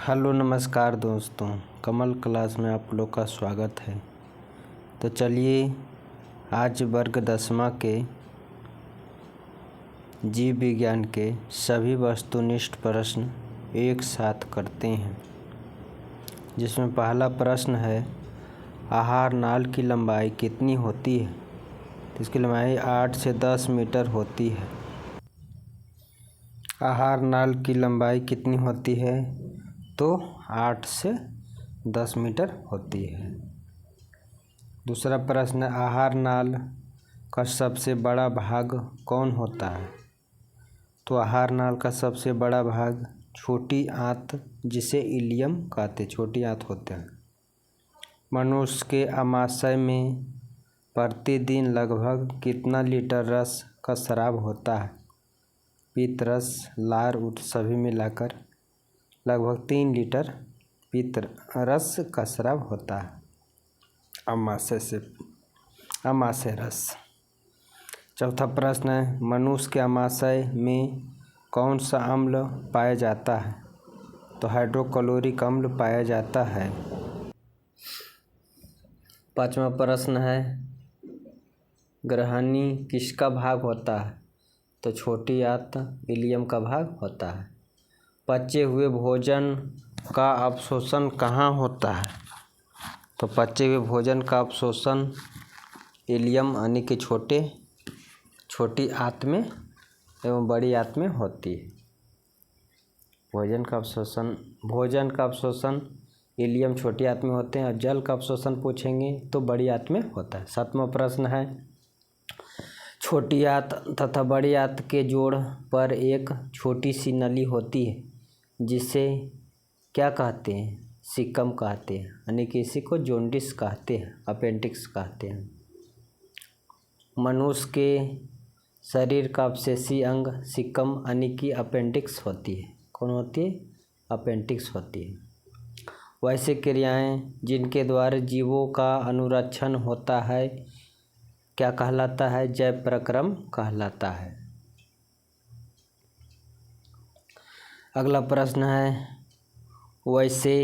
Hello नमस्कार दोस्तों, कमल class में आप लोग का स्वागत है। तो चलिए आज वर्ग 10वां के जीव विज्ञान के सभी वस्तुनिष्ठ प्रश्न एक साथ करते हैं, जिसमें पहला प्रश्न है आहार नाल की लंबाई कितनी होती है। तो इसकी लंबाई 8 से 10 मीटर होती है। आहार नाल की लंबाई कितनी होती है? तो 8 से 10 मीटर होती है। दूसरा प्रश्न, आहार नाल का सबसे बड़ा भाग कौन होता है? तो आहार नाल का सबसे बड़ा भाग छोटी आंत, जिसे इलियम कहते, छोटी आंत होते हैं। मनुष्य के आमाशय में प्रतिदिन लगभग कितना लीटर रस का स्राव होता है? पित्त रस, लार, सभी मिलाकर लगभग 3 लीटर पित्त रस का स्राव होता है आमाशय रस। चौथा प्रश्न है, मनुष्य के आमाशय में कौन सा अम्ल पाया जाता है? तो हाइड्रोक्लोरिक अम्ल पाया जाता है। पांचवा प्रश्न है, ग्रहणी किसका भाग होता है? तो छोटी आंत इलियम का भाग होता है। पचे हुए भोजन का अवशोषण कहाँ होता है? तो पचे हुए भोजन का अवशोषण इलियम यानी कि छोटी आंत में एवं बड़ी आंत में होती है। भोजन का अवशोषण इलियम छोटी आंत में होते हैं, और जल का अवशोषण पूछेंगे तो बड़ी आंत में होता है। सातवां प्रश्न है, छोटी आंत तथा बड़ी आंत के जोड़ पर एक छोटी सी नली होती है, जिसे क्या कहते हैं? सिक्कम कहते हैं, यानी कि इसी को जोंडिस कहते हैं, अपेंडिक्स कहते हैं। मनुष्य के शरीर का अवशेषी अंग सिक्कम यानी कि अपेंडिक्स होती है। कौन होती है? अपेंडिक्स होती है। वैसे क्रियाएं जिनके द्वारा जीवों का अनुरक्षण होता है क्या कहलाता है? जैव प्रक्रम कहलाता है। अगला प्रश्न है, वैसे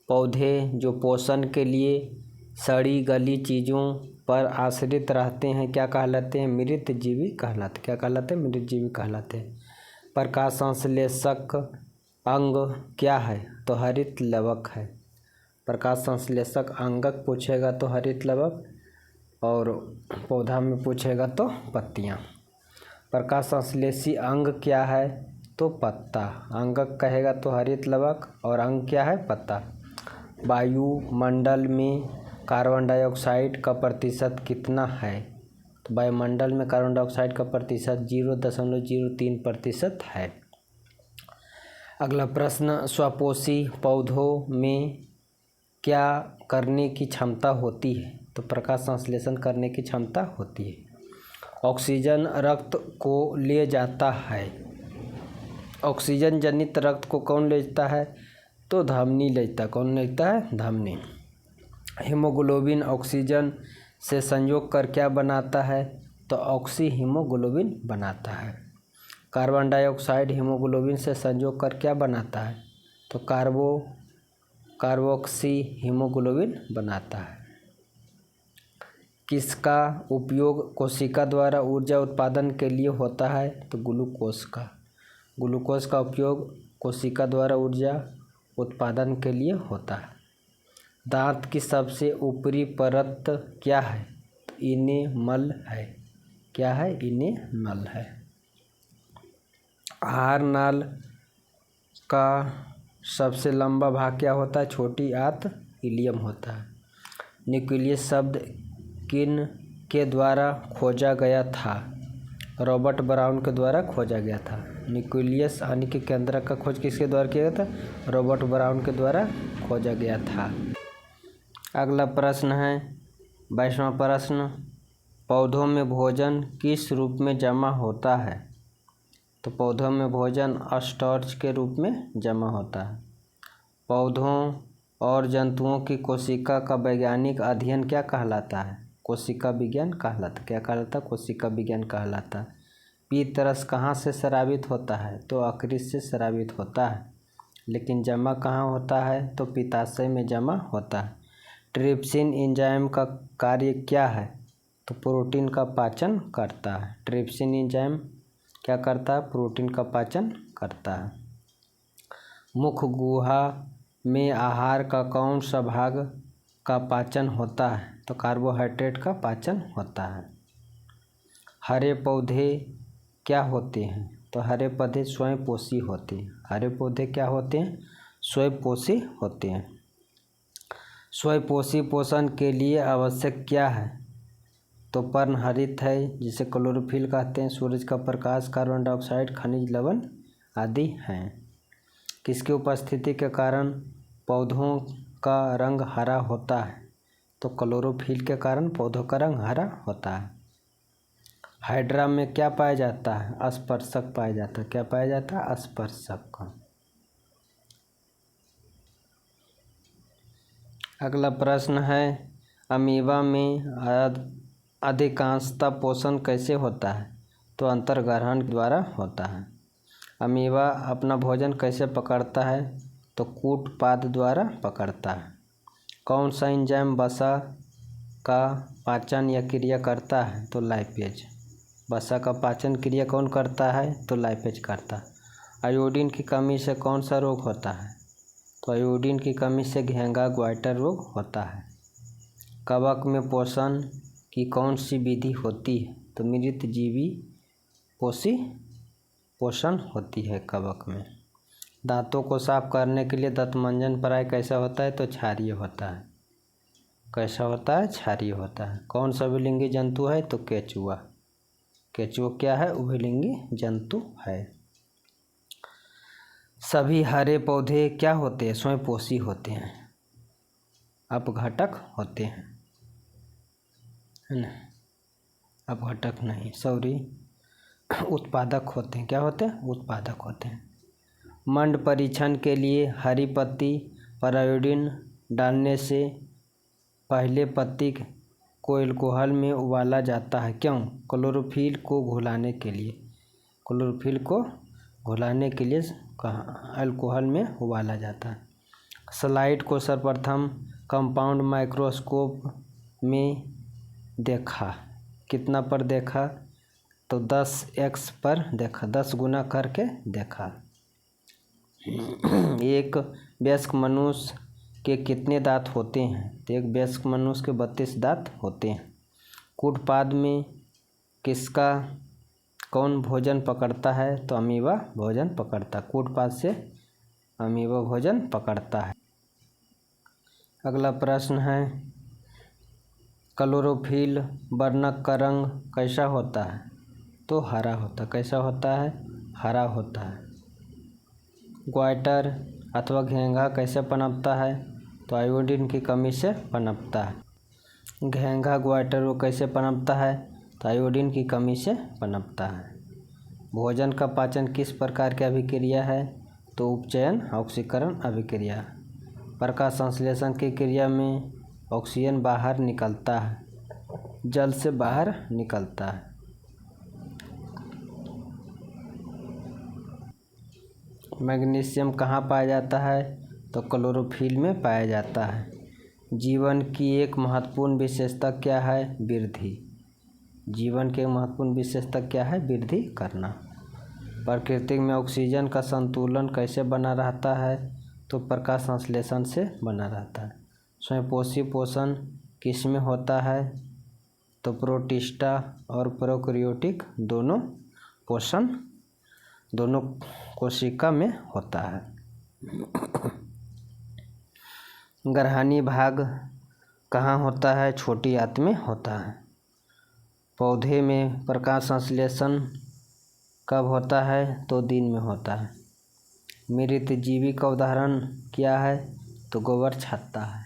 पौधे जो पोषण के लिए सड़ी गली चीज़ों पर आश्रित रहते हैं क्या कहलाते हैं? मृतजीवी कहलाते। क्या कहलाते हैं? मृतजीवी कहलाते हैं। प्रकाश संश्लेषक अंग क्या है? तो हरित लवक है। प्रकाश संश्लेषक अंगक पूछेगा तो हरित लवक, और पौधा में पूछेगा तो पत्तियाँ। प्रकाश संश्लेषी अंग क्या है? तो पत्ता। अंगक कहेगा तो हरित लवक, और अंग क्या है? पत्ता। वायुमंडल में कार्बन डाइऑक्साइड का प्रतिशत कितना है? तो वायुमंडल में कार्बन डाइऑक्साइड का प्रतिशत 0.03% है। अगला प्रश्न, स्वपोषी पौधों में क्या करने की क्षमता होती है? तो प्रकाश संश्लेषण करने की क्षमता होती है। ऑक्सीजन रक्त को ले जाता है। ऑक्सीजन जनित रक्त को कौन ले जाता है? तो धमनी लेता है। कौन लेता है? धमनी। हीमोग्लोबिन ऑक्सीजन से संयोग कर क्या बनाता है? तो ऑक्सी हीमोग्लोबिन बनाता है। कार्बन डाइऑक्साइड हीमोग्लोबिन से संयोग कर क्या बनाता है? तो कार्बोक्सी हीमोग्लोबिन बनाता है। किसका उपयोग कोशिका द्वारा ऊर्जा उत्पादन के लिए होता है? तो ग्लूकोज का उपयोग कोशिका द्वारा ऊर्जा उत्पादन के लिए होता है। दांत की सबसे ऊपरी परत क्या है? तो इनेमल है। क्या है? इनेमल है। आहार नाल का सबसे लंबा भाग क्या होता है? छोटी आंत इलियम होता है। न्यूक्लियस शब्द किन के द्वारा खोजा गया था? रॉबर्ट ब्राउन के द्वारा खोजा गया था। न्यूक्लियस यानी कि केंद्रक का खोज किसके द्वारा किया गया था? रॉबर्ट ब्राउन के द्वारा खोजा गया था। अगला प्रश्न है 22वां प्रश्न, पौधों में भोजन किस रूप में जमा होता है? तो पौधों में भोजन स्टार्च के रूप में जमा होता है। पौधों और जंतुओं की कोशिका का वैज्ञानिक अध्ययन क्या कहलाता है? कोशिका विज्ञान कहलाता। क्या कहलाता? कोशिका विज्ञान कहलाता है। पित्त रस कहाँ से स्रावित होता है? तो यकृत से स्रावित होता है। लेकिन जमा कहाँ होता है? तो पित्ताशय में जमा होता है। ट्रिप्सिन एंजाइम का कार्य क्या है? तो प्रोटीन का पाचन करता है। ट्रिप्सिन एंजाइम क्या करता है? प्रोटीन का पाचन करता है। मुख गुहा में आहार का कौन सा भाग का पाचन होता है? तो कार्बोहाइड्रेट का पाचन होता है। हरे पौधे क्या होते हैं? तो हरे पौधे स्वयं पोषी होते हैं। हरे पौधे क्या होते हैं? स्वयं पोषी होते हैं। स्वयं पोषी पोषण के लिए आवश्यक क्या है? तो पर्णहरित है, जिसे क्लोरोफिल कहते हैं। सूरज का प्रकाश, कार्बन डाइऑक्साइड, खनिज लवण आदि हैं। किसकी उपस्थिति के कारण पौधों का रंग हरा होता है? तो क्लोरोफिल के कारण पौधों का रंग हरा होता है। हाइड्रा में क्या पाया जाता है? स्पर्शक पाया जाता है। क्या पाया जाता है? स्पर्शक। अगला प्रश्न है, अमीबा में अधिकांशतः पोषण कैसे होता है? तो अंतर्ग्रहण द्वारा होता है। अमीबा अपना भोजन कैसे पकड़ता है? तो कूटपाद द्वारा पकड़ता है। कौन सा एंजाइम वसा का पाचन या क्रिया करता है? तो लाइपेज। वसा का पाचन क्रिया कौन करता है? तो लाइपेज करता है। आयोडीन की कमी से कौन सा रोग होता है? तो आयोडीन की कमी से घेंघा ग्वाइटर रोग होता है। कवक में पोषण की कौन सी विधि होती है? तो मृत जीवी पोषण होती है कवक में। दांतों को साफ करने के लिए दंतमंजन प्राय कैसा होता है? तो क्षारीय होता है। कैसा होता है? क्षारीय होता है। कौन सा उभयलिंगी जंतु है? तो केचुआ। केचुआ क्या है? उभयलिंगी जंतु है। सभी हरे पौधे क्या होते हैं? स्वयं पोषी होते हैं, अपघटक होते हैं, है ना? अपघटक नहीं, सॉरी, उत्पादक होते हैं। क्या होते हैं? उत्पादक होते हैं। मंड परीक्षण के लिए हरी पत्ती पर आयोडीन डालने से पहले पत्ती को एल्कोहल में उबाला जाता है। क्यों? क्लोरोफिल को घुलाने के लिए। क्लोरोफिल को घुलाने के लिए अल्कोहल में उबाला जाता है। स्लाइड को सर्वप्रथम कंपाउंड माइक्रोस्कोप में देखा। कितना पर देखा? तो 10x पर देखा, 10 गुना करके देखा। एक वयस्क मनुष्य के कितने दांत होते हैं? तो एक वयस्क मनुष्य के 32 दांत होते हैं। कूटपाद में किसका कौन भोजन पकड़ता है? तो अमीबा भोजन पकड़ता है। कूटपाद से अमीबा भोजन पकड़ता है। अगला प्रश्न है, क्लोरोफिल वर्णक का रंग कैसा होता है? तो हरा होता है। कैसा होता है? हरा होता है। ग्वाइटर अथवा घेंघा कैसे पनपता है? तो आयोडीन की कमी से पनपता है। घेंघा ग्वाइटर वो कैसे पनपता है? तो आयोडीन की कमी से पनपता है। भोजन का पाचन किस प्रकार की अभिक्रिया है? तो उपचयन ऑक्सीकरण अभिक्रिया। प्रकाश संश्लेषण की क्रिया में ऑक्सीजन बाहर निकलता है, जल से बाहर निकलता है। मैग्नीशियम कहाँ पाया जाता है? तो क्लोरोफिल में पाया जाता है। जीवन की एक महत्वपूर्ण विशेषता क्या है? वृद्धि। जीवन की एक महत्वपूर्ण विशेषता क्या है? वृद्धि करना। प्रकृति में ऑक्सीजन का संतुलन कैसे बना रहता है? तो प्रकाश संश्लेषण से बना रहता है। स्वयंपोषी पोषण किस में होता है? तो प्रोटिस्टा और प्रोकैरियोटिक दोनों पोषण दोनों कोशिका में होता है। ग्रहणी भाग कहाँ होता है? छोटी आंत में होता है। पौधे में प्रकाश संश्लेषण कब होता है? तो दिन में होता है। मृत जीवी का उदाहरण क्या है? तो गोबर छत्ता है।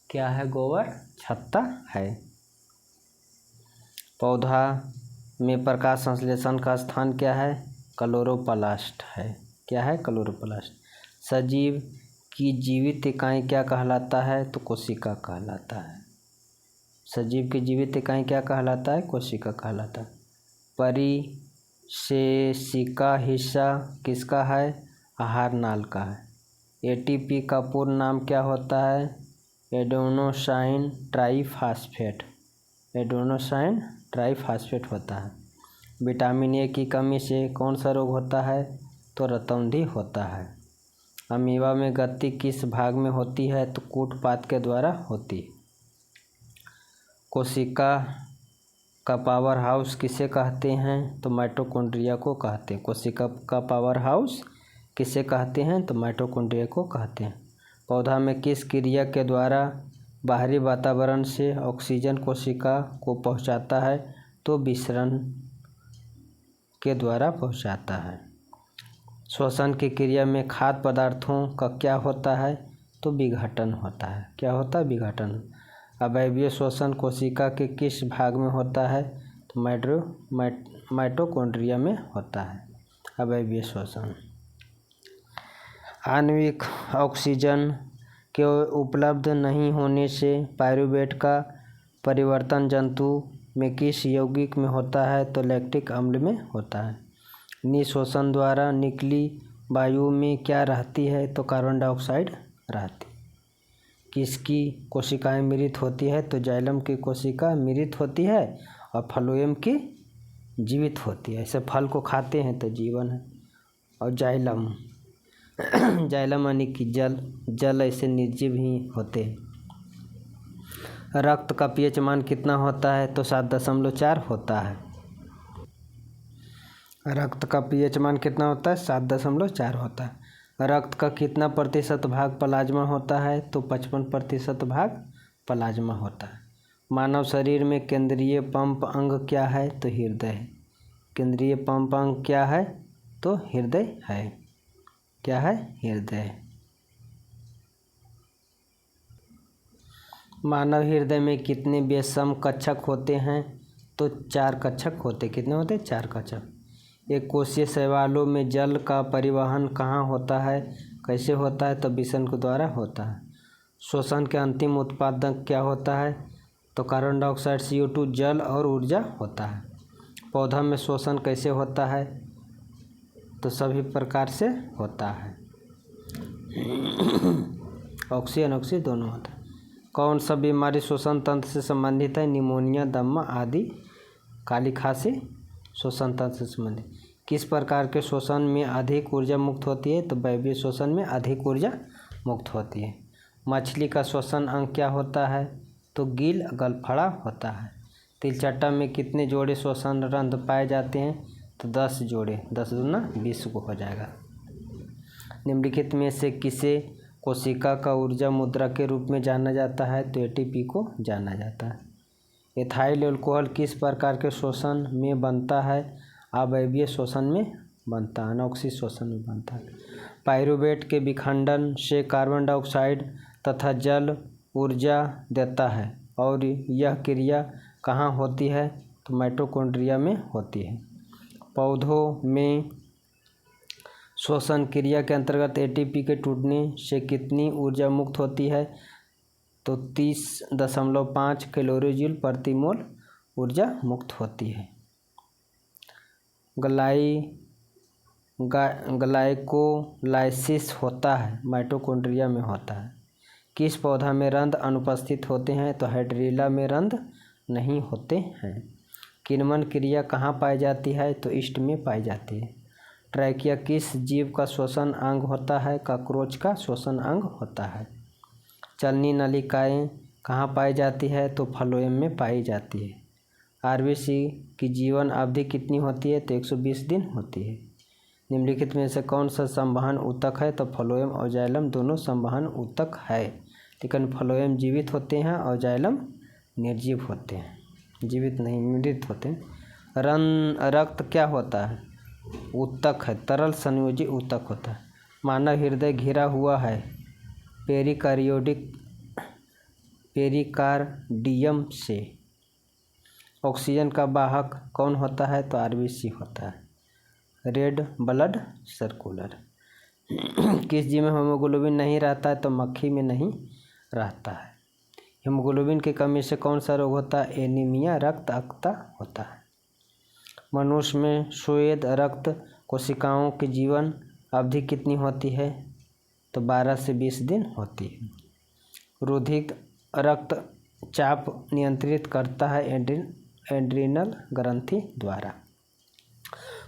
क्या है? गोबर छत्ता है। पौधा में प्रकाश संश्लेषण का स्थान क्या है? क्लोरोप्लास्ट है। क्या है? क्लोरोप्लास्ट। सजीव की जीवित इकाई क्या कहलाता है? तो कोशिका कहलाता है। सजीव की जीवित इकाई क्या कहलाता है? कोशिका कहलाता है। परिशेषिका हिस्सा किसका है? आहार नाल का है। एटीपी का पूर्ण नाम क्या होता है? Adenosine triphosphate. एडेनोसाइन ट्राइफास्फेट होता है। विटामिन ए की कमी से कौन सा रोग होता है? तो रतौंधी होता है। अमीबा में गति किस भाग में होती है? तो कूटपाद के द्वारा होती है। कोशिका का पावर हाउस किसे कहते हैं? तो माइटोकॉन्ड्रिया को कहते हैं। कोशिका का पावर हाउस किसे कहते हैं? तो माइटोकॉन्ड्रिया को कहते हैं। पौधा में किस क्रिया के द्वारा बाहरी वातावरण से ऑक्सीजन कोशिका को पहुंचाता है? तो विसरण के द्वारा पहुंचाता है। श्वसन की क्रिया में खाद्य पदार्थों का क्या होता है? तो विघटन होता है। क्या होता है? विघटन। अवयवीय श्वसन कोशिका के किस भाग में होता है? तो माइटोकॉन्ड्रिया में होता है अवयवीय श्वसन। आणविक ऑक्सीजन के उपलब्ध नहीं होने से पायरुवेट का परिवर्तन जंतु में किस यौगिक में होता है? तो लैक्टिक अम्ल में होता है। निःश्वसन द्वारा निकली वायु में क्या रहती है? तो कार्बन डाइऑक्साइड रहती है। किसकी कोशिकाएं मृत होती है? तो जाइलम की कोशिका मृत होती है और फ्लोएम की जीवित होती है। ऐसे फल को खाते हैं तो जीवन है। और जाइलम जाइलम यानी कि जल ऐसे निर्जीव ही होते हैं। रक्त का पीएच मान कितना होता है? तो 7.4 होता है। रक्त का पीएच मान कितना होता है? 7.4 होता है। रक्त का कितना प्रतिशत भाग प्लाज्मा होता है? तो 55% भाग प्लाज्मा होता है। मानव शरीर में केंद्रीय पंप अंग क्या है? तो हृदय है। केंद्रीय पंप अंग क्या है? तो हृदय है। क्या है? हृदय। मानव हृदय में कितने विषम कक्षक होते हैं? तो 4 कक्षक होते। कितने होते? 4 कक्षक। एक कोशीय शैवालों में जल का परिवहन कहाँ होता है? कैसे होता है? तो विषण के द्वारा होता है। श्वसन के अंतिम उत्पादक क्या होता है? तो कार्बन डाइऑक्साइड CO2 जल और ऊर्जा होता है। पौधा में श्वसन कैसे होता है? तो सभी प्रकार से होता है। ऑक्सीजन दोनों होता है। कौन सा बीमारी श्वसन तंत्र से संबंधित है? निमोनिया, दमा आदि। काली खांसी श्वसन तंत्र से संबंधित। किस प्रकार के श्वसन में अधिक ऊर्जा मुक्त होती है? तो वायवीय श्वसन में अधिक ऊर्जा मुक्त होती है। मछली का श्वसन अंग क्या होता है? तो गिल गलफड़ा होता है। तिलचट्टा में कितने जोड़े श्वसन रंध्र पाए जाते हैं? तो 10 जोड़े। 10 दूना 20 को हो जाएगा। निम्नलिखित में से किसे कोशिका का ऊर्जा मुद्रा के रूप में जाना जाता है? तो ATP को जाना जाता है। एथाइल अल्कोहल किस प्रकार के श्वसन में बनता है? अवयवीय श्वसन में बनता है। अनॉक्सिक श्वसन में बनता है। पायरुवेट के विखंडन से कार्बन डाइऑक्साइड तथा जल ऊर्जा देता है और यह क्रिया कहाँ होती है? तो माइटोकॉन्ड्रिया में होती है। पौधों में श्वसन क्रिया के अंतर्गत ATP के टूटने से कितनी ऊर्जा मुक्त होती है? तो 30.5 कैलोरी जूल प्रति मोल ऊर्जा मुक्त होती है। ग्लाइकोलाइसिस होता है माइटोकॉन्ड्रिया में होता है। किस पौधा में रंध्र अनुपस्थित होते हैं? तो हाइड्रिला में रंध्र नहीं होते हैं। किण्वन क्रिया कहाँ पाई जाती है? तो ईस्ट में पाई जाती है। ट्रैकिया किस जीव का श्वसन अंग होता है? कॉकरोच का श्वसन अंग होता है। चलनी नलिकाएं कहाँ पाई जाती है? तो फ्लोएम में पाई जाती है। RBC की जीवन अवधि कितनी होती है? तो 120 दिन होती है। निम्नलिखित में से कौन सा संवहन ऊतक है? तो फ्लोएम और जाइलम दोनों संवहन ऊतक है। लेकिन फ्लोएम जीवित होते हैं और जाइलम निर्जीव होते हैं। जीवित नहीं, मृत होते हैं। रक्त क्या होता है? ऊतक है। तरल संयोजी ऊतक होता है। मानव हृदय घिरा हुआ है पेरिकार्डियम से। ऑक्सीजन का वाहक कौन होता है? तो RBC होता है। Red blood circular. किस जीव में हीमोग्लोबिन नहीं रहता है? तो मक्खी में नहीं रहता है। हीमोग्लोबिन की कमी से कौन सा रोग होता है? एनीमिया, रक्ताल्पता होता है। मनुष्य में श्वेत रक्त कोशिकाओं की जीवन अवधि कितनी होती है? तो 12 से 20 दिन होती है। रुधिर रक्तचाप नियंत्रित करता है एड्रिनल ग्रंथि द्वारा।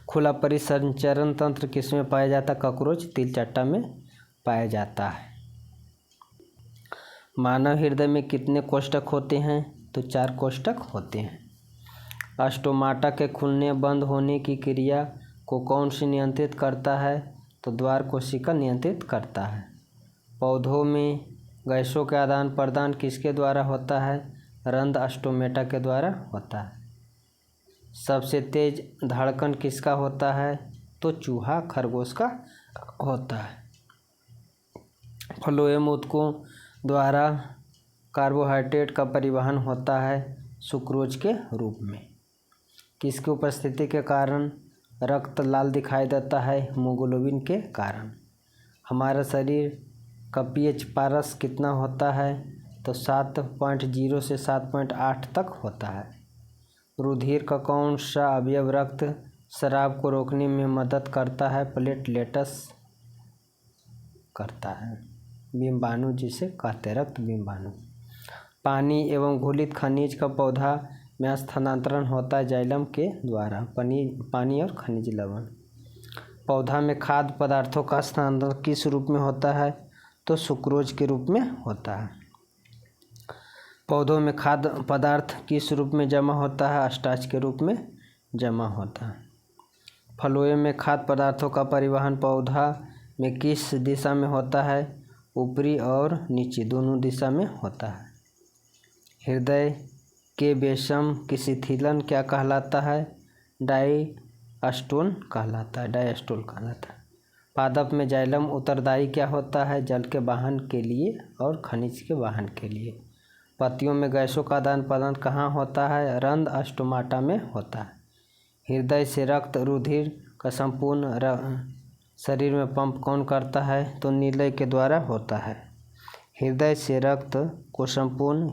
खुला परिसंचरण तंत्र किसमें पाया जाता है? कॉकरोच तिलचट्टा में पाया जाता है। मानव हृदय में कितने कोष्ठक होते हैं? तो 4 कोष्ठक होते हैं। स्टोमाटा के खुलने बंद होने की क्रिया को कौन सी नियंत्रित करता है? तो द्वार कोशिका नियंत्रित करता है। पौधों में गैसों के आदान प्रदान किसके द्वारा होता है? रंध्र स्टोमेटा के द्वारा होता है। सबसे तेज धड़कन किसका होता है? तो चूहा खरगोश का होता है। फ्लोएम ऊतकों द्वारा कार्बोहाइड्रेट का परिवहन होता है सुक्रोज के रूप में। किसकी उपस्थिति के कारण रक्त लाल दिखाई देता है? हीमोग्लोबिन के कारण। हमारा शरीर का पीएच पारस कितना होता है? तो 7.0 से 7.8 तक होता है। रुधिर का कौन सा अवयव रक्त स्राव को रोकने में मदद करता है? प्लेटलेट्स करता है। बिंबाणु जिसे कहते हैं, रक्त बिंबाणु। पानी एवं घुलित खनिज का पौधा में स्थानांतरण होता है जाइलम के द्वारा। पानी और खनिज लवण। पौधा में खाद्य पदार्थों का स्थानांतरण किस रूप में होता है? तो सुक्रोज के रूप में होता है। पौधों में खाद्य पदार्थ किस रूप में जमा होता है? स्टार्च के रूप में जमा होता है। फ्लोएम में खाद्य पदार्थों का परिवहन पौधा में किस दिशा में होता है? ऊपरी और नीचे दोनों दिशा में होता है। हृदय के बेशम की शिथिलन क्या कहलाता है? डायस्टोल कहलाता है। पादप में जाइलम उत्तरदायी क्या होता है? जल के वाहन के लिए और खनिज के वाहन के लिए। पत्तियों में गैसों का आदान प्रदान कहाँ होता है? रंध्र स्टोमाटा में होता है। हृदय से रक्त रुधिर का संपूर्ण शरीर में पंप कौन करता है? तो नीलय के द्वारा होता है। हृदय से रक्त को संपूर्ण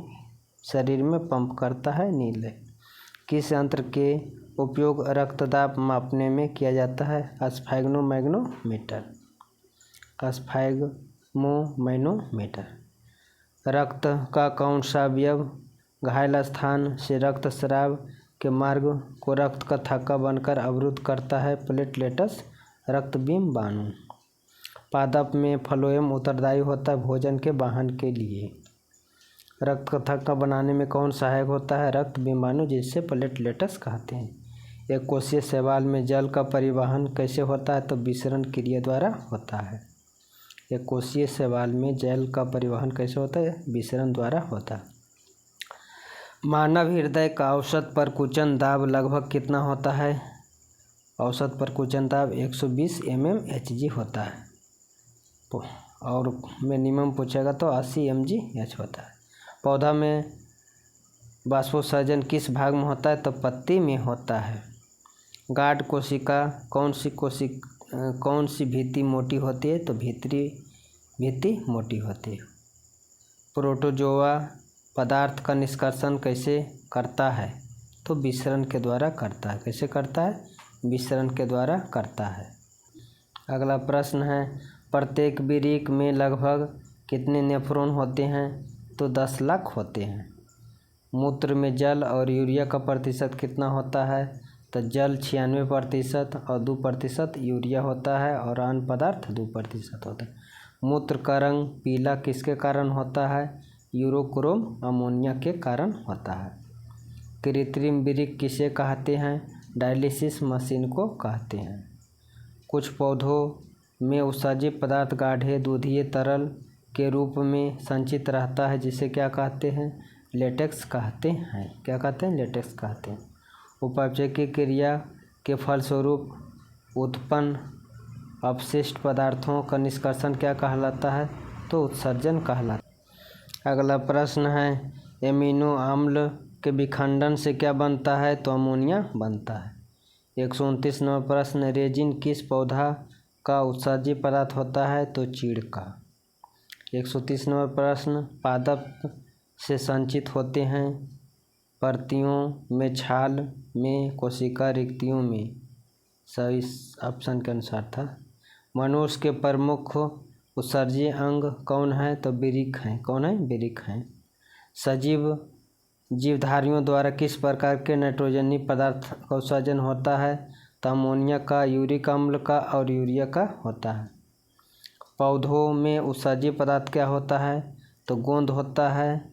शरीर में पंप करता है नीलय। किस यंत्र के उपयोग रक्तदाब मापने में किया जाता है? स्फैग्मोमैनोमीटर। रक्त का कौन सा अवयव घायल स्थान से रक्त स्राव के मार्ग को रक्त का थक्का बनकर अवरुद्ध करता है? प्लेटलेट्स रक्त बिंबाणु। पादप में फ्लोएम उत्तरदायी होता है भोजन के वाहन के लिए। रक्त का थक्का बनाने में कौन सहायक होता है? रक्त बिंबाणु जिसे प्लेटलेट्स कहते हैं। एक कोशीय शैवाल में जल का परिवहन कैसे होता है? तो विसरण क्रिया द्वारा होता है। एक कोशीय शैवाल में जल का परिवहन कैसे होता है? विसरण द्वारा होता है। मानव हृदय का औसत परकुंचन दाब लगभग कितना होता है? औसत परकुंचन दाब 120 mmHg होता है। और मिनिमम पूछेगा तो 80 mgh होता है। पौधा में वाष्पोत्सर्जन किस भाग में होता है? तो पत्ती में होता है। गार्ड कोशिका कौन सी भित्ति मोटी होती है? तो भीतरी भित्ति मोटी होती है। प्रोटोजोआ पदार्थ का निष्कर्षण कैसे करता है? तो विसरण के द्वारा करता है। कैसे करता है? विसरण के द्वारा करता है। अगला प्रश्न है, प्रत्येक वृक्क में लगभग कितने नेफ्रॉन होते हैं? तो 10 लाख होते हैं। मूत्र में जल और यूरिया का प्रतिशत कितना होता है? तो जल 96% और 2% यूरिया होता है और अन्य पदार्थ 2% होता है। मूत्र का रंग पीला किसके कारण होता है? यूरोक्रोम अमोनिया के कारण होता है। कृत्रिम वृक्क किसे कहते हैं? डायलिसिस मशीन को कहते हैं। कुछ पौधों में उत्सर्जित पदार्थ गाढ़े दूधिये तरल के रूप में संचित रहता है जिसे क्या कहते हैं? लेटेक्स कहते हैं। क्या कहते हैं? लेटेक्स कहते हैं। उपापचय की क्रिया के फलस्वरूप उत्पन्न अपशिष्ट पदार्थों का निष्कर्षण क्या कहलाता है? तो उत्सर्जन कहलाता है। अगला प्रश्न है, एमिनो अम्ल के विखंडन से क्या बनता है? तो अमोनिया बनता है। 129 नंबर प्रश्न, रेजिन किस पौधा का उत्सर्जित पदार्थ होता है? तो चीड़ का। 130 नंबर प्रश्न, पादप से संचित होते हैं परतियों में, छाल में, कोशिका रिक्तियों में? सही ऑप्शन के अनुसार था। मनुष्य के प्रमुख उत्सर्जी अंग कौन है? तो वृक्क हैं। कौन है? वृक्क हैं। सजीव जीवधारियों द्वारा किस प्रकार के नाइट्रोजनी पदार्थ का उत्सर्जन होता है? तो अमोनिया का, यूरिक अम्ल का और यूरिया का होता है। पौधों में उत्सर्जी पदार्थ क्या होता है? तो गोंद होता है,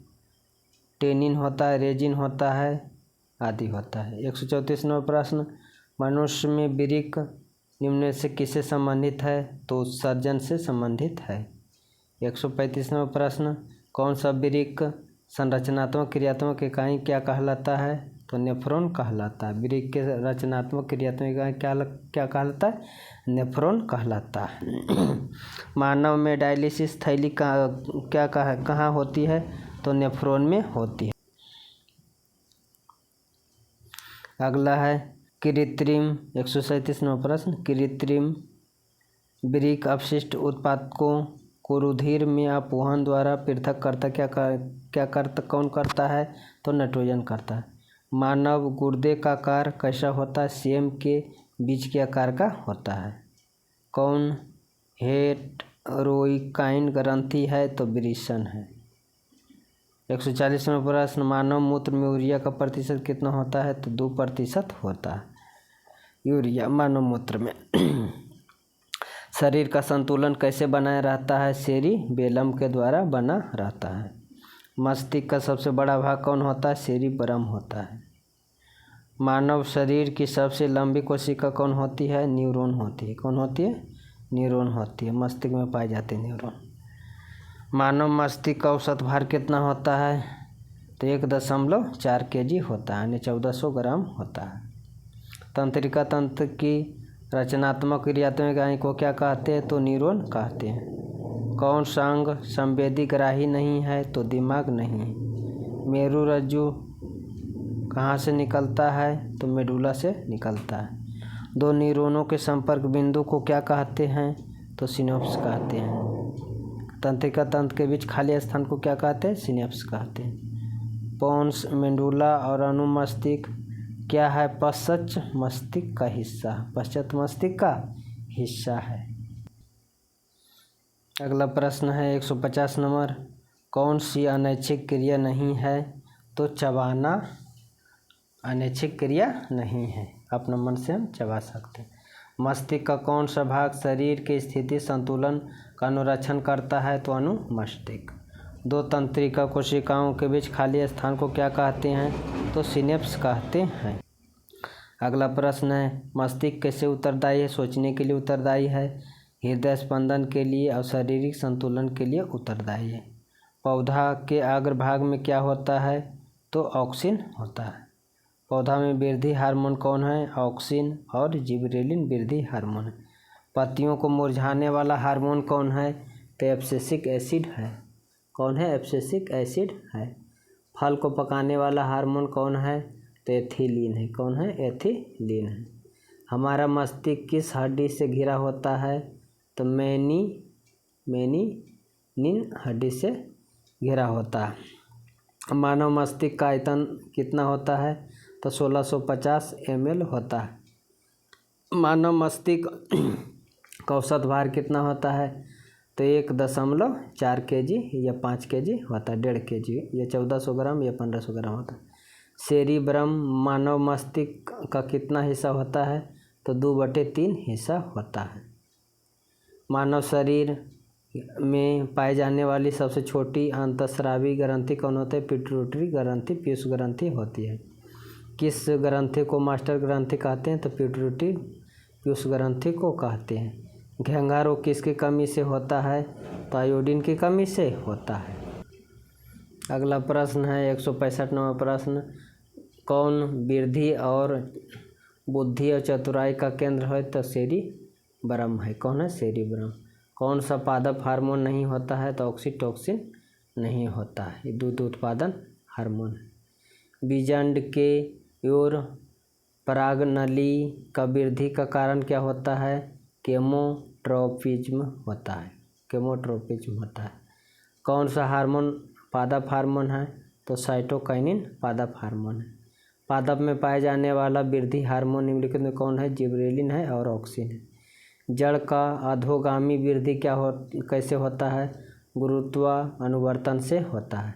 टेनिन होता है, रेजिन होता है आदि होता है। 134वां प्रश्न, मनुष्य में वृक्क निम्न में से किससे संबंधित है? तो उत्सर्जन से संबंधित है। 135वां प्रश्न, कौन सा वृक्क संरचनात्मक क्रियात्मक इकाई क्या कहलाता है? तो नेफ्रॉन कहलाता है। वृक्क के रचनात्मक क्रियात्मक इकाई क्या कहलाता है? नेफ्रॉन कहलाता है। मानव में डायलिसिस थैली कहाँ होती है? तो नेफ्रॉन में होती है। अगला है कृत्रिम 137वां प्रश्न, कृत्रिम वृक्क अपशिष्ट उत्पादकों को रुधिर में अपवहन द्वारा पृथक करता कौन करता है? तो नाइट्रोजन करता है। मानव गुर्दे का आकार कैसा होता है? सेम के बीज के आकार का होता है। कौन हेटेरोकाइन ग्रंथि है? तो विरिसन है। 140वां प्रश्न, मानव मूत्र में यूरिया का प्रतिशत कितना होता है? तो 2% होता है यूरिया मानव मूत्र में। शरीर का संतुलन कैसे बनाए रहता है? सेरिबेलम के द्वारा बना रहता है। मस्तिष्क का सबसे बड़ा भाग कौन होता है? सेरिब्रम होता है। मानव शरीर की सबसे लंबी कोशिका कौन होती है? न्यूरॉन होती है। कौन होती है? न्यूरॉन होती है। मस्तिष्क में पाए जाते हैं न्यूरॉन। मानव मस्तिष्क का औसत भार कितना होता है? तो 1.4 kg होता है, यानी 1400 ग्राम होता है। तंत्रिका तंत्र की रचनात्मक क्रियात्मक इकाई को क्या कहते हैं? तो न्यूरॉन कहते हैं। कौन सा अंग संवेदीग्राही नहीं है? तो दिमाग नहीं। मेरु रज्जु कहाँ से निकलता है? तो मेडुला से निकलता है। दो न्यूरॉनों के संपर्क बिंदु को क्या कहते हैं? तो सिनैप्स कहते हैं। तंत्रिका तंत्र के बीच खाली स्थान को क्या कहते हैं? सिनैप्स कहते हैं। पोन्स, मेडुला और अनुमस्तिष्क क्या है? पश्चात मस्तिष्क का हिस्सा। पश्चात मस्तिष्क का हिस्सा है। अगला प्रश्न है 150 नंबर, कौन सी अनैच्छिक क्रिया नहीं है? तो चबाना अनैच्छिक क्रिया नहीं है, अपने मन से हम चबा सकते हैं। मस्तिष्क का कौन सा भाग शरीर की स्थिति संतुलन का अनुरक्षण करता है? तो अनुमस्तिष्क। दो तंत्रिका कोशिकाओं के बीच खाली स्थान को क्या कहते हैं? तो सिनेप्स कहते हैं। अगला प्रश्न है, मस्तिष्क कैसे उत्तरदायी है? सोचने के लिए उत्तरदायी है, हृदय स्पंदन के लिए और शारीरिक संतुलन के लिए उत्तरदायी है। पौधा के अग्रभाग में क्या होता है? तो ऑक्सिन होता है। पौधा में वृद्धि हार्मोन कौन है? ऑक्सिन और जिबरेलिन वृद्धि हार्मोन है। पत्तियों को मुरझाने वाला हार्मोन कौन है? तो एब्सिसिक एसिड है। कौन है? एब्सिसिक एसिड है। फल को पकाने वाला हार्मोन कौन है? तो एथिलीन है। कौन है? एथिलीन है। हमारा मस्तिष्क किस हड्डी से घिरा होता है? तो मेनिनिन हड्डी से घिरा होता है। मानव मस्तिष्क का आयतन कितना होता है? तो 1650 ml होता है। मानव मस्तिष्क का औसत भार कितना होता है? तो 1.4 kg या 5 kg होता है, 1.5 kg या 1400 ग्राम या 1500 ग्राम होता है। सेरिब्रम मानव मस्तिष्क का कितना हिस्सा होता है? तो 2/3 हिस्सा होता है। मानव शरीर में पाई जाने वाली सबसे छोटी अंतःस्रावी ग्रंथि कौन होती है? पिट्यूटरी ग्रंथि, पीयूष ग्रंथि होती है। किस ग्रंथि को मास्टर ग्रंथि कहते हैं? तो पिट्यूटरी पीयूष ग्रंथि को कहते हैं। घेंघा रोग किसकी कमी से होता है? तो आयोडीन की कमी से होता है। अगला प्रश्न है 165 नंबर प्रश्न, कौन वृद्धि और बुद्धि और चतुराई का केंद्र है? तो सेरिब्रम है। कौन है? सेरिब्रम। कौन सा पादप हार्मोन नहीं होता है? तो ऑक्सीटोसिन नहीं होता है, ये दूध उत्पादन हार्मोन है। बीजांड के ओर परागनली का वृद्धि का कारण क्या होता है? केमोट्रोपिज्म होता है। केमोट्रोपिज्म होता है। कौन सा हार्मोन पादप हार्मोन है? तो साइटोकाइनिन पादप हार्मोन है। पादप में पाए जाने वाला वृद्धि हार्मोन निम्नलिखित में कौन है? जिबरेलिन है और ऑक्सिन है। जड़ का अधोगामी वृद्धि कैसे होता है? गुरुत्वानुवर्तन से होता है।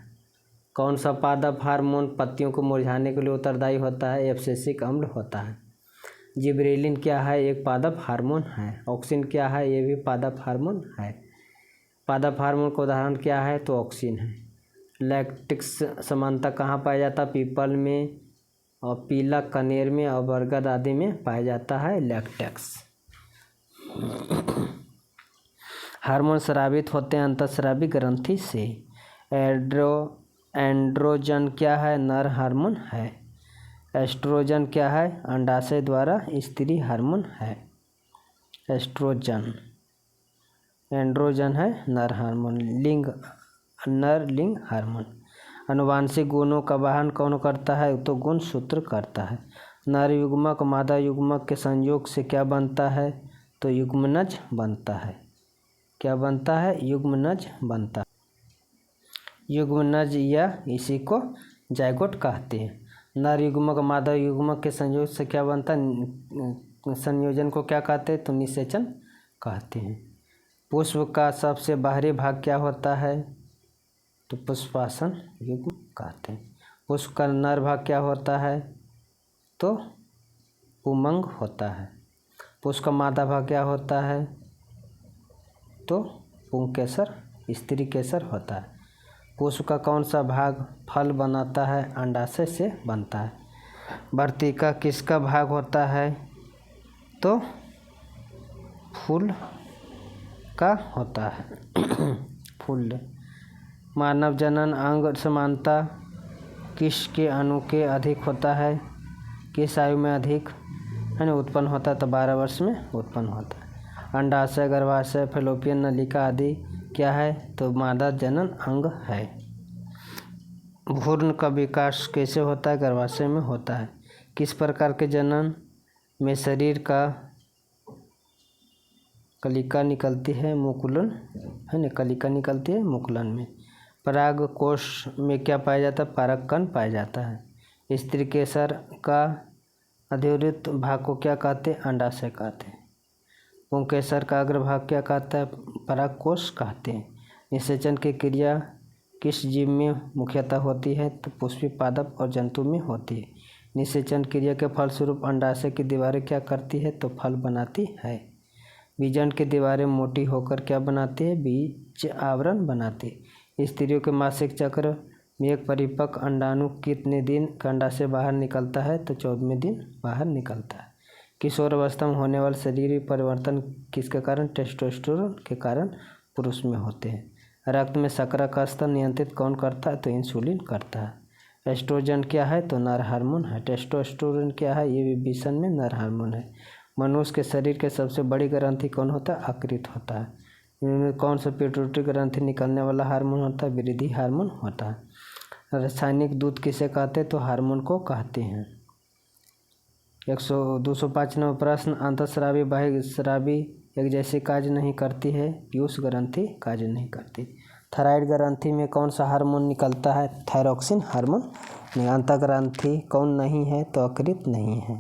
कौन सा पादप हार्मोन पत्तियों को मुरझाने के लिए उत्तरदायी होता है? एब्सिसिक अम्ल होता है। जिबरेलिन क्या है? एक पादप हार्मोन है। ऑक्सिन क्या है? ये भी पादप हार्मोन है। पादप हार्मोन का उदाहरण क्या है? तो ऑक्सिन है। लैक्टिक्स समानता कहाँ पाया जाता है? पीपल में और पीला कनेर में और बरगद आदि में पाया जाता है लैक्टेक्स। हार्मोन स्रावित होते हैं अंतःस्रावी ग्रंथि से। एंड्रोजन क्या है? नर हार्मोन है। एस्ट्रोजन क्या है? अंडाशय द्वारा स्त्री हार्मोन है एस्ट्रोजन। एंड्रोजन है नर हार्मोन, नर लिंग हार्मोन। अनुवांशिक गुणों का वहन कौन करता है? तो गुणसूत्र करता है। नर युग्मक मादा युग्मक के संयोग से क्या बनता है? तो युग्मनज बनता है। क्या बनता है? युग्मनज बनता है। युग्मनज या इसी को जाइगोट कहते हैं। नर युग्मक मादा युग्मक के संयोग से क्या बनता है? संयोजन को क्या कहते हैं? तो निषेचन कहते हैं। पुष्प का सबसे बाहरी भाग क्या होता है? तो पुष्पासन युग्म कहते हैं। पुष्प का नर भाग क्या होता है? तो पुमंग होता है। पुष्प का मादा भाग क्या होता है? तो पुंकेसर स्त्री केसर होता है। पुष्प का कौन सा भाग फल बनाता है? अंडाशय से बनता है। वर्तिका किसका भाग होता है? तो फूल का होता है फूल। मानव जनन अंग समानता किसके अणु के अधिक होता है? किस आयु में अधिक यानी उत्पन्न होता है? तो 12 वर्ष में उत्पन्न होता है। अंडाशय गर्भाशय फैलोपियन नलिका आदि क्या है? तो मादा जनन अंग है। भ्रूण का विकास कैसे होता है? गर्भाशय में होता है। किस प्रकार के जनन में शरीर का कलिका निकलती है? मुकुलन है ना, कलिका निकलती है मुकुलन में। पराग कोश में क्या पाया जाता है? पराग कण पाया जाता है। स्त्री केसर का अधिवृत्त भाग को क्या कहते हैं? अंडाशय कहते हैं। पुंकेसर का अग्रभाग क्या कहता है? पराग कोश कहते हैं। निषेचन की क्रिया किस जीव में मुख्यतः होती है? तो पुष्पी पादप और जंतु में होती है। निषेचन क्रिया के फलस्वरूप अंडाशय की दीवारें क्या करती है? तो फल बनाती है। बीजांड की दीवारें मोटी होकर क्या बनाती है? बीज आवरण बनाती है। स्त्रियों के मासिक चक्र में एक परिपक्व अंडाणु कितने दिन का अंडाशय बाहर निकलता है? तो 14वें दिन बाहर निकलता है। किशोर अवस्था में होने वाले शारीरिक परिवर्तन किसके कारण? टेस्टोस्टेरोन के कारण पुरुष में होते हैं। रक्त में शर्करा का स्तर नियंत्रित कौन करता है? तो इंसुलिन करता है। एस्ट्रोजन क्या है? तो नर हार्मोन है। टेस्टोस्टेरोन क्या है? ये भी विषम में नर हार्मोन है। मनुष्य के शरीर के सबसे बड़ी ग्रंथि कौन होता है? यकृत होता है। इनमें कौन सा पिट्यूटरी ग्रंथि निकलने वाला हार्मोन होता है? वृद्धि हार्मोन होता है। रासायनिक दूध किसे कहते हैं? तो हार्मोन को कहते हैं। 205 नंबर प्रश्न, अंतःस्रावी बाह्यस्रावी एक जैसी कार्य नहीं करती है? पीयूष ग्रंथि कार्य नहीं करती। थायराइड ग्रंथि में कौन सा हार्मोन निकलता है? Thyroxine hormone. अंतः ग्रंथि कौन नहीं है? तो यकृत नहीं है।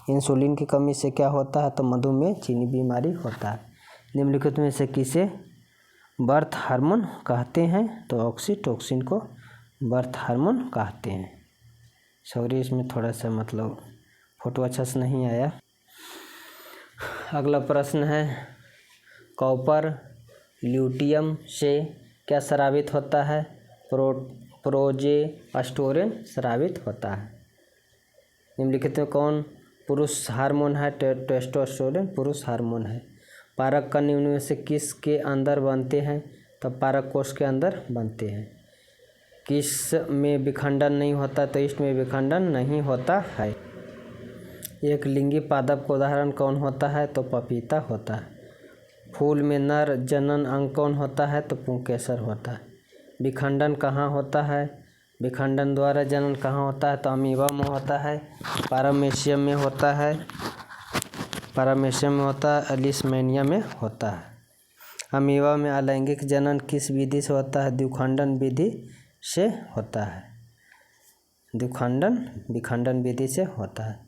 इंसुलिन की कमी से क्या होता है? तो मधुमेह चीनी बीमारी होता है। निम्नलिखित में से किसे बर्थ हार्मोन कहते हैं? तो ऑक्सीटोसिन को बर्थ हार्मोन कहते हैं। सॉरी, इसमें थोड़ा सा मतलब फोटो अच्छा से नहीं आया। अगला प्रश्न है, कॉपर ल्यूटियम से क्या स्रावित होता है? प्रोजेस्टेरोन स्रावित होता है। निम्नलिखित में कौन पुरुष हार्मोन है? टेस्टोस्टेरोन पुरुष हार्मोन है। पारक कण निम्न में से किस के अंदर बनते हैं? तो पारक कोश के अंदर बनते हैं। किस में विखंडन नहीं होता? तो इसमें विखंडन नहीं होता है। एक लिंगी पादप का उदाहरण कौन होता है? तो पपीता होता है। फूल में नर जनन अंग कौन होता है? तो पुंकेसर होता है। विखंडन कहाँ होता है? विखंडन द्वारा जनन कहाँ होता है? तो अमीबा में होता है, पारामेशियम में होता है, एलिसमेनिया में होता है। अमीबा में अलैंगिक जनन किस विधि से होता है? द्विखंडन विधि से होता है। विखंडन विधि से होता है।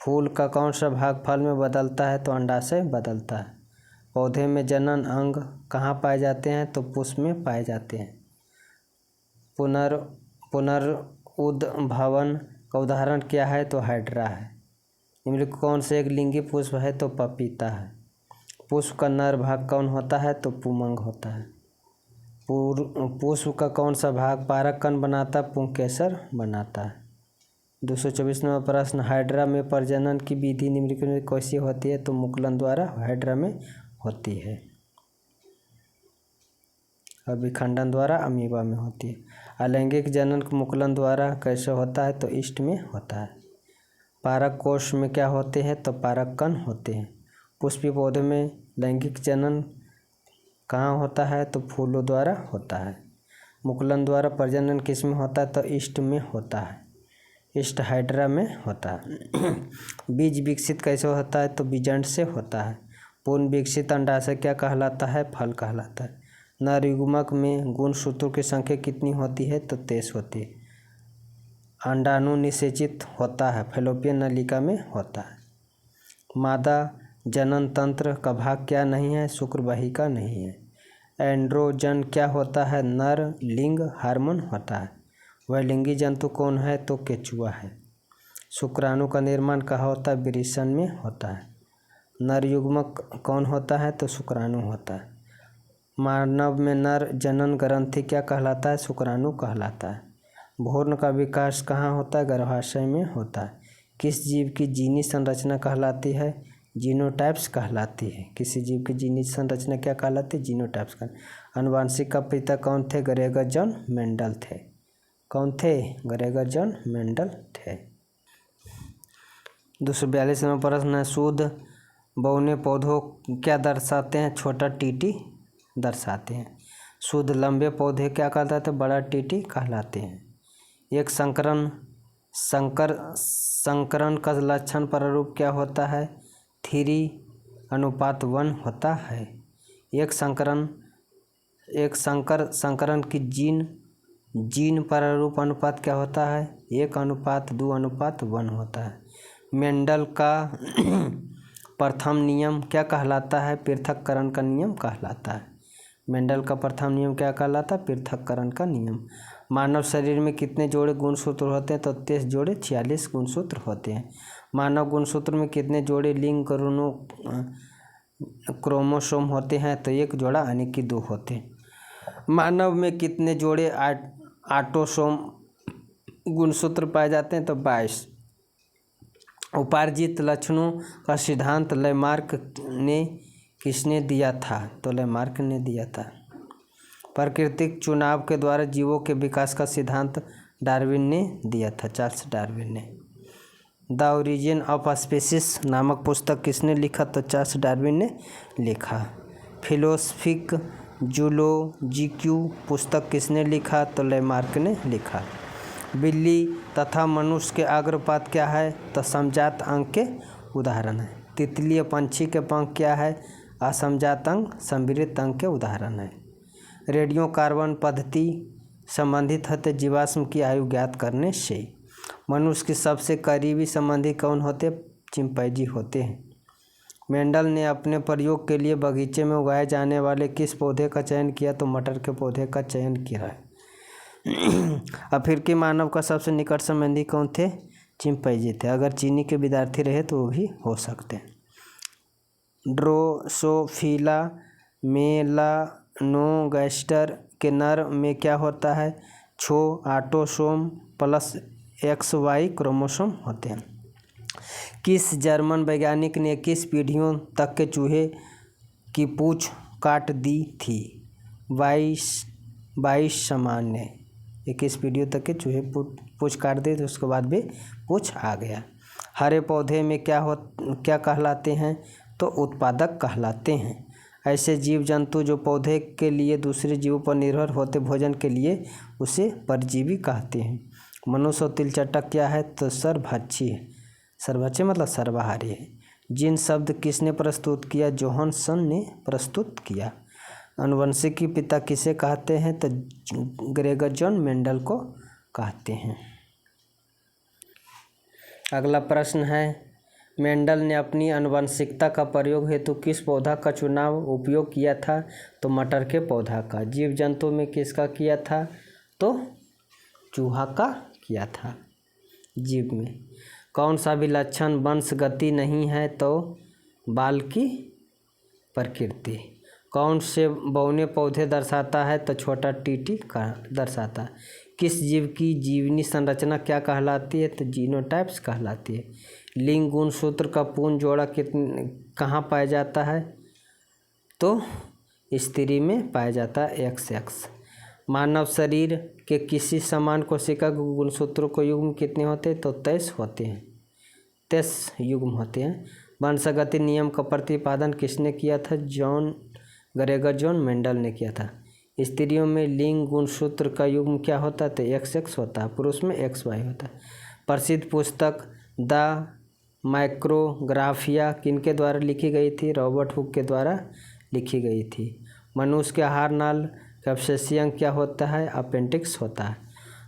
फूल का कौन सा भाग फल में बदलता है? तो अंडाशय बदलता है। पौधे में जनन अंग कहाँ पाए जाते हैं? तो पुष्प में पाए जाते हैं। पुनरुद्भवन का उदाहरण क्या है? तो हाइड्रा है। निम्नलिखित कौन से एक लिंगी पुष्प है? तो पपीता है। पुष्प का नर भाग कौन होता है? तो पुमंग होता है। पुष्प का कौन सा भाग पारक कण बनाता है? पुंकेसर बनाता है। 224 नंबर प्रश्न, हाइड्रा में प्रजनन की विधि निम्नलिखित में कैसी होती है? तो मुकुलन द्वारा हाइड्रा में होती है और विखंडन द्वारा अमीबा में होती है। अलैंगिक जनन मुकुलन द्वारा कैसे होता है? तो ईस्ट में होता है। पारक कोश में क्या होते हैं? तो पारक कण होते हैं। पुष्पीय पौधे में लैंगिक जनन कहाँ होता है? तो फूलों द्वारा होता है। मुकुलन द्वारा प्रजनन किस में होता है? तो ईस्ट में होता है। ईस्ट हाइड्रा में होता है। बीज विकसित कैसे होता है? तो बीजांड से होता है। पूर्ण विकसित अंडाशय क्या कहलाता है? फल कहलाता है। नर युग्मक में गुणसूत्रों की संख्या कितनी होती है? तो 23 होती है। अंडाणु निषेचित होता है, फैलोपियन नलिका में होता है। मादा जनन तंत्र का भाग क्या नहीं है? शुक्रवाहिका नहीं है। एंड्रोजन क्या होता है? नर लिंग हार्मोन होता है। वह लिंगी जंतु कौन है? तो केचुआ है। शुक्राणु का निर्माण कहाँ होता है? वृषण में होता है। नर युग्मक कौन होता है? तो शुक्राणु होता है। मानव में नर जनन ग्रंथि क्या कहलाता है? शुक्राणु कहलाता है। भ्रूण का विकास कहाँ होता है? गर्भाशय में होता है। किस जीव की जीनी संरचना कहलाती है? जीनोटाइप्स कहलाती है। किसी जीव की जीनी संरचना क्या कहलाती है? जीनोटाइप्स का। आनुवंशिक का पिता कौन थे? ग्रेगर जॉन मेंडल थे। कौन थे? ग्रेगर जॉन मेंडल थे। 242 नंबर प्रश्न है, शुद्ध बौने पौधों क्या दर्शाते हैं? छोटा टीटी दर्शाते हैं। शुद्ध लंबे पौधे क्या कहलाते हैं? बड़ा टीटी कहलाते हैं। एक संकरण का लक्षण प्रारूप क्या होता है? 3:1 होता है। एक संकरण की जीन प्रारूप अनुपात क्या होता है? 1:2:1 होता है। मेंडल का प्रथम नियम क्या कहलाता है? पृथक्करण का नियम कहलाता है। मेंडल का प्रथम नियम क्या कहलाता है? पृथक्करण का नियम। मानव शरीर में कितने जोड़े गुणसूत्र होते हैं? तो 23 जोड़े 46 गुणसूत्र होते हैं। मानव गुणसूत्र में कितने जोड़े लिंग क्रोमोसोम होते हैं? तो 1 जोड़ा यानी कि 2 होते हैं। मानव में कितने जोड़े ऑटोसोम गुणसूत्र पाए जाते हैं? तो 22। उपार्जित लक्षणों का सिद्धांत लैमार्क ने किसने दिया था? तो लैमार्क ने दिया था। प्राकृतिक चुनाव के द्वारा जीवों के विकास का सिद्धांत डार्विन ने दिया था, चार्ल्स डार्विन ने। द ओरिजिन ऑफ स्पीसीज नामक पुस्तक किसने लिखा? तो चार्ल्स डार्विन ने लिखा। फिलोसफिक जूलॉजिक्यू पुस्तक किसने लिखा? तो लैमार्क ने लिखा। बिल्ली तथा मनुष्य के अग्रपात क्या है? तो समजात अंग के उदाहरण है। तितली पंछी के पंख क्या है? असमजात अंग संवृत अंग के उदाहरण है। रेडियो कार्बन पद्धति संबंधित है जीवाश्म की आयु ज्ञात करने से। मनुष्य के सबसे करीबी संबंधी कौन होते? चिंपैंजी होते हैं। मेंडल ने अपने प्रयोग के लिए बगीचे में उगाए जाने वाले किस पौधे का चयन किया? तो मटर के पौधे का चयन किया है। अफ्रीकी मानव का सबसे निकट संबंधी कौन थे? चिंपैंजी थे। अगर चीनी के विद्यार्थी रहे तो वो भी हो सकते हैं। ड्रोसोफिला मेलानोगैस्टर के नर में क्या होता है? 6 ऑटोसोम प्लस XY क्रोमोसोम होते हैं। किस जर्मन वैज्ञानिक ने 21 पीढ़ियों तक के चूहे की पूंछ काट दी थी? 22 समान ने 21 पीढ़ियों तक के चूहे पूंछ काट दी तो उसके बाद भी पूंछ आ गया। हरे पौधे में क्या कहलाते हैं? तो उत्पादक कहलाते हैं। ऐसे जीव जंतु जो पौधे के लिए दूसरे जीवों पर निर्भर होते भोजन के लिए उसे परजीवी कहते हैं। मनुष्य और तिलचट्टा क्या है? तो सर्वभक्षी है। सर्वभक्षी मतलब सर्वाहारी है। जीन शब्द किसने प्रस्तुत किया? जोहानसन ने प्रस्तुत किया। आनुवंशिक के पिता किसे कहते हैं? तो ग्रेगर जॉन मेंडल को कहते हैं। अगला प्रश्न है, मेंडल ने अपनी आनुवंशिकता का प्रयोग हेतु किस पौधा का चुनाव उपयोग किया था? तो मटर के पौधा का। जीव जंतु में किसका किया था? तो चूहा का किया था। जीव में कौन सा भी लक्षण वंशगति नहीं है? तो बाल की प्रकृति। कौन से बौने पौधे दर्शाता है? तो छोटा टीटी का दर्शाता है। किस जीव की जीवनी संरचना क्या कहलाती है? तो जीनोटाइप्स कहलाती है। लिंग गुण सूत्र का पूर्ण जोड़ा कहाँ पाया जाता है? तो स्त्री में पाया जाता है XX। मानव शरीर के किसी समान कोशिका गुणसूत्रों को युग्म कितने होते हैं? तो 23 होते हैं। 23 युग्म होते हैं। वंशगति नियम का प्रतिपादन किसने किया था? ग्रेगर जॉन मेंडल ने किया था। स्त्रियों में लिंग गुणसूत्र का युग्म क्या होता है? तो XX होता है। पुरुष में XY होता है। प्रसिद्ध पुस्तक द माइक्रोग्राफिया किनके द्वारा लिखी गई थी? रॉबर्ट हुक के द्वारा लिखी गई थी। मनुष्य के आहार नाल का अपसेसी अंग क्या होता है? अपेंडिक्स होता है।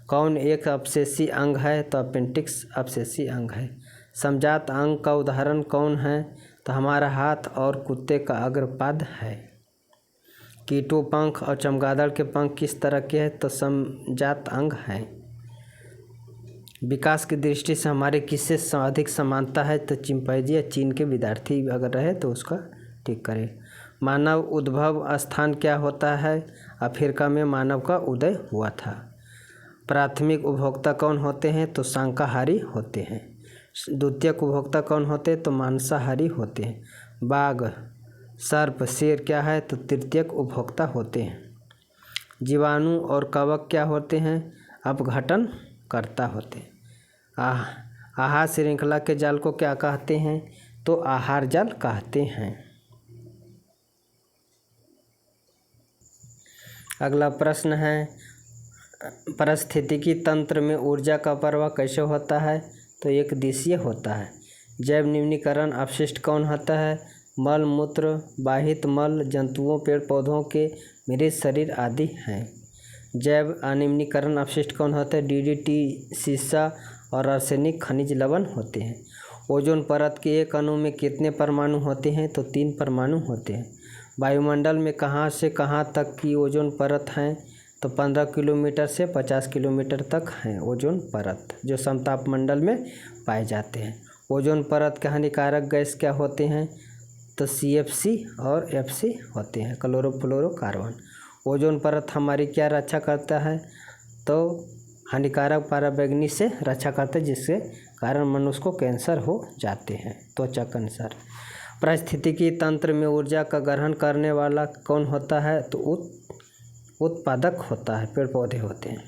कौन एक अपसेसी अंग है? तो अपेंडिक्स अपसेसी अंग है। समजात अंग का उदाहरण कौन है? तो हमारा हाथ और कुत्ते का अग्रपाद है। कीटों पंख और चमगादड़ के पंख किस तरह के हैं? तो समजात अंग है। विकास की दृष्टि से हमारे किससे अधिक समानता है? तो चिंपैंजी या चीन के विद्यार्थी अगर रहे तो उसका टिक करें। मानव उद्भव स्थान क्या होता है? अफ्रीका में मानव का उदय हुआ था। प्राथमिक उपभोक्ता कौन होते हैं? तो शाकाहारी होते हैं। द्वितीयक उपभोक्ता कौन होते हैं? तो मांसाहारी होते हैं। बाघ, सर्प, शेर क्या है? तो तृतीयक उपभोक्ता होते हैं। जीवाणु और कवक क्या होते हैं? अपघटन करता होते हैं। आहार श्रृंखला के जाल को क्या कहते हैं? तो आहार जाल कहते हैं। अगला प्रश्न है, पारिस्थितिकी तंत्र में ऊर्जा का प्रवाह कैसे होता है? तो एक दिशीय होता है। जैव निम्नीकरण अपशिष्ट कौन होता है? मल मूत्र, बाहित मल, जंतुओं, पेड़ पौधों के मृत शरीर आदि हैं। जैव अनिम्नीकरण अपशिष्ट कौन होते हैं? DDT, सीसा और आर्सेनिक खनिज लवण होते हैं। ओजोन परत के एक अणु में कितने परमाणु होते हैं? तो 3 परमाणु होते हैं। वायुमंडल में कहाँ से कहाँ तक की ओजोन परत है? तो 15 किलोमीटर से 50 किलोमीटर तक हैं ओजोन परत, जो समताप मंडल में पाए जाते हैं। ओजोन परत के हानिकारक गैस क्या होते हैं? तो CFC और FC होते हैं, क्लोरोफ्लोरोकार्बन। ओजोन परत हमारी क्या रक्षा करता है? तो हानिकारक पराबैंगनी से रक्षा करता है, जिसके कारण मनुष्य को कैंसर हो जाते हैं, त्वचा कैंसर। पारिस्थितिकी तंत्र में ऊर्जा का ग्रहण करने वाला कौन होता है? तो उत्पादक होता है, पेड़ पौधे होते हैं।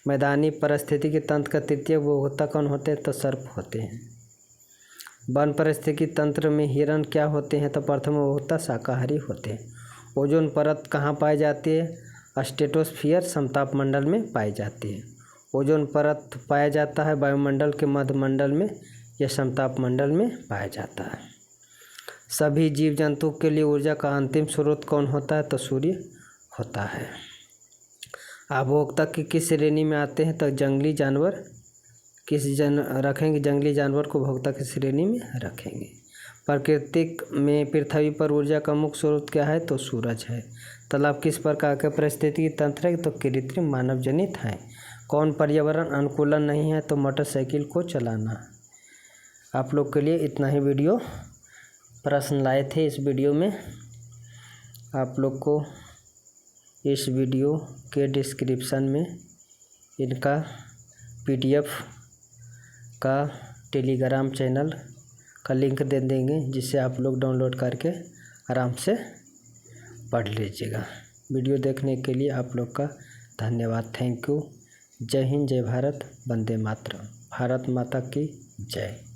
मैदानी पारिस्थितिकी तंत्र का तृतीय उपभोक्ता कौन होते हैं? तो सर्प होते हैं। वन पारिस्थितिकी तंत्र में हिरण क्या होते हैं? तो प्रथम उपभोक्ता शाकाहारी होते हैं। ओजोन परत कहाँ पाई जाती है? स्ट्रेटोस्फीयर, समताप मंडल में पाई जाती है। ओजोन परत पाया जाता है वायुमंडल के मध्यमंडल में या समताप मंडल में पाया जाता है। सभी जीव जंतु के लिए ऊर्जा का अंतिम स्रोत कौन होता है? तो सूर्य होता है। उपभोक्ता की किस श्रेणी में आते हैं? तो जंगली जानवर रखेंगे, जंगली जानवर को उपभोक्ता की श्रेणी में रखेंगे। प्राकृतिक में पृथ्वी पर ऊर्जा का मुख्य स्रोत क्या है? तो सूरज है। तालाब किस प्रकार के पारिस्थितिकी तंत्र है? तो कृत्रिम मानव जनित है। कौन पर्यावरण अनुकूलन नहीं है? तो मोटरसाइकिल को चलाना। आप लोग के लिए इतना ही वीडियो प्रश्न लाए थे। इस वीडियो में आप लोग को इस वीडियो के डिस्क्रिप्शन में इनका PDF का टेलीग्राम चैनल का लिंक दे देंगे, जिसे आप लोग डाउनलोड करके आराम से पढ़ लीजिएगा। वीडियो देखने के लिए आप लोग का धन्यवाद। Thank you. जय हिंद, जय भारत, वंदे मातरम। भारत माता की जय।